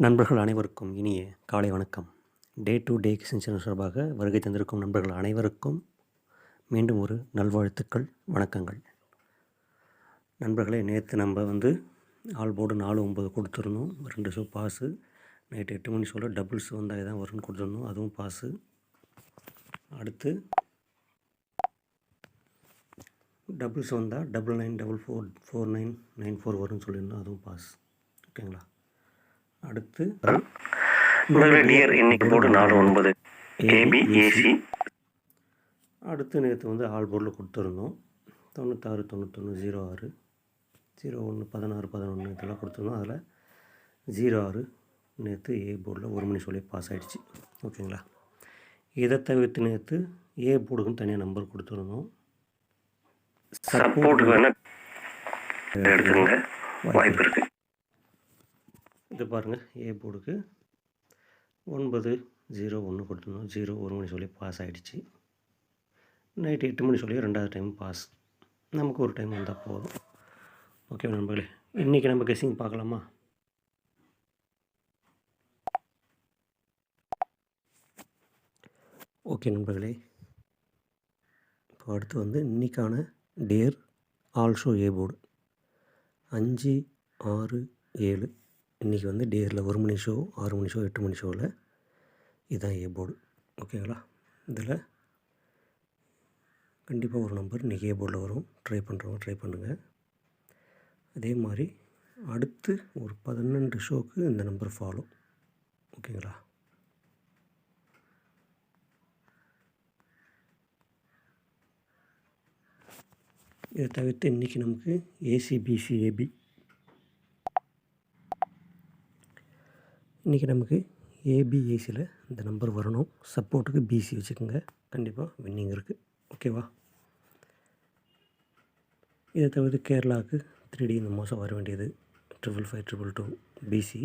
நண்பர்கள் அனைவருக்கும் இனிய காலை வணக்கம். Day to day kitchen channel சார்பாக வருகை தந்திருக்கும் நண்பர்கள் அனைவருக்கும் மீண்டும் ஒரு நல்வாழ்த்துக்கள், வணக்கங்கள். நண்பர்களே, நேற்று நம்ம ஆல் போர்டு 4-9 கொடுத்துருந்தோம். 2 ஷோ பாஸு. நைட்டு 8 மணி ஷோவில் டபுள்ஸ் வந்தால் தான் வரும்னு கொடுத்துருந்தோம், அதுவும் பாஸு. அடுத்து டபுள்ஸ் வந்தால் 99444994 வரும்னு சொல்லியிருந்தோம், அதுவும் பாஸ். ஓகேங்களா? அடுத்து டியர் இன்னைக்கு போர்டு 4-9 ஏபிஏசி. அடுத்து நேற்று ஆல் போர்டில் கொடுத்துருந்தோம். 96 91 06 01 16 11 இதெல்லாம் கொடுத்துருந்தோம். அதில் 06 நேற்று ஏ போர்டில் 1 மணி சொல்லி பாஸ் ஆகிடுச்சு. ஓகேங்களா? இதை தவிர்த்து நேற்று ஏ போர்டுக்குன்னு தனியாக நம்பர் கொடுத்துருந்தோம். சப்போர்ட் வேணால் எடுத்துங்க, வாய்ப்பு இருக்குது. இது பாருங்கள், ஏ போர்டுக்கு 901 கொடுத்துருந்தோம். 1 மணி சொல்லி பாஸ் ஆகிடுச்சு. நைட்டு 8 மணி சொல்லி 2வது டைம் பாஸ். நமக்கு ஒரு டைம் வந்தால் போதும். ஓகே நண்பர்களே, இன்றைக்கி நம்ம கெஸ்ஸிங் பார்க்கலாமா? ஓகே நண்பர்களே, இப்போ அடுத்து இன்றைக்கான டேர் ஆல்சோ ஏ போர்டு 5 6 7. இன்றைக்கி டேரில் 1 மணி ஷோ, 6 மணி ஷோ, 8 மணி ஷோவில் இதுதான் ஏ போர்டு. ஓகேங்களா? இதில் கண்டிப்பாக ஒரு நம்பர் இன்றைக்கி ஏ போர்டில் வரும். ட்ரை பண்ணுங்கள். அதே மாதிரி அடுத்து ஒரு 12 ஷோக்கு இந்த நம்பர் ஃபாலோ. ஓகேங்களா? இதை தவிர்த்து இன்றைக்கி நமக்கு ஏசிபிசி ஏபி. இன்றைக்கி நமக்கு ஏபிஏசியில் இந்த நம்பர் வரணும். சப்போர்ட்டுக்கு பிசி வச்சுக்கோங்க, கண்டிப்பாக வின்னிங் இருக்குது. ஓகேவா? இதை தவிர்த்து கேரளாவுக்கு 3D இந்த மாதம் வர வேண்டியது 555 222 பிசி.